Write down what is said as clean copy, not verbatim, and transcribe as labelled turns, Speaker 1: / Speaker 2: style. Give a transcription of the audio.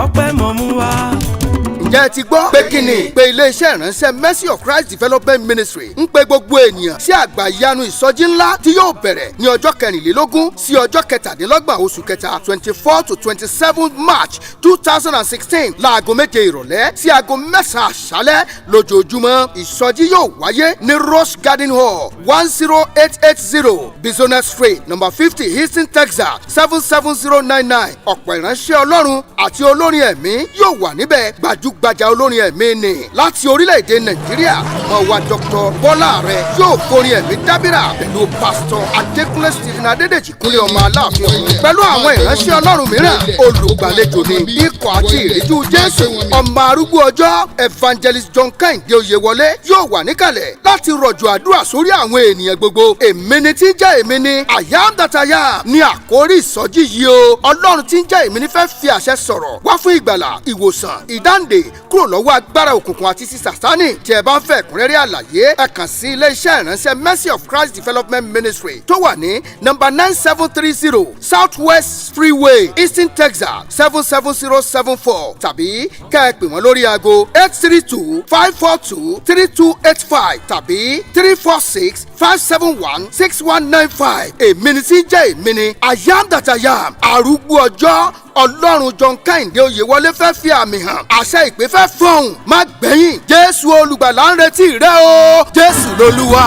Speaker 1: ọpẹ́ mọ̀ mú wá.
Speaker 2: Ǹjẹ́ ẹ ti gbọ́ pé kí ni pé iléeṣẹ́ ìránṣẹ́ Mercy of Christ Development Ministry ń pe gbogbo ènìyàn sí àgbà ìyanu ìsọjí ńlá tí yóò bẹ̀rẹ̀ ní ọjọ́ 24 sí ọjọ́ 17 oṣù kẹta 24 to 27 March 2016 láago 7 ìrọ̀lẹ́ sí aago 9 àṣálẹ́ lójoojúmọ́. Ìsọjí yóò wáyé ní Rose Garden Hall 10880 Business Street number 50 Houston, Texas 77099. Ọ̀pọ̀ ìránṣẹ́ Ọlọ́run àti olórin ẹ̀mí yóò wà níbẹ̀. Gbajúgbajà olórin ẹ̀mí ni láti orílẹ̀-èdè Nàìjíríà mọ̀wá Dr. Bọ́lá rẹ̀ yóò forin ẹ̀mí dábìrà pẹ̀lú Pastor Adékúnlé Stephen Adédèjì Kúnlé ọmọ Aláàfin ọ̀run pẹ̀lú àwọn ìránṣẹ́ Ọlọ́run mìíràn. Olùgbàlejò ni ikọ̀ àti ìríjú Jésù. Ọmọ arúgbó ọjọ́ Evangelist John Kẹ́hìndé Oyèwọlé yóò wà níkàlẹ̀ láti rọ̀jò àdúrà sórí àwọn ènìyàn gbogbo. Èmi ni tí ń jẹ́ èmi ni I am that I am ní àkórí ìsọjí yìí o. Ọlọ́run tí ń jẹ́ èmi ni fẹ́ fi àṣẹ sọ̀rọ̀ wá fún ìgbàlà, ìwòsàn, ìdáǹdè kúrò lọ́wọ́ agbára òkùnkùn àti sí Sátánì. Tí ẹ bá ń fẹ́ ẹ̀kúnrẹ́rẹ́ àlàyé ẹ kàn sí ilé-iṣẹ́ ìránṣẹ́ Mercy of Christ Development Ministry tó wà ní nọ́mbà 9730 South West Freeway, Eastern Texas 77074 tàbí kẹ́ ẹ pè wọ́n lórí aago 832-542-3285 tàbí 346-571-6195. Èmi ni tí jẹ́ èmi ni I am that I am. Arúgbó ọjọ́ Ọlọ́run John Kẹ́hìndé Oyèwọlé fẹ́ fi àmì hàn. Àṣẹ ìpè fẹ́ fọ̀hún má gbẹ̀yìn. Jésù olùgbàlà ń retí rẹ o. Jésù lolúwa.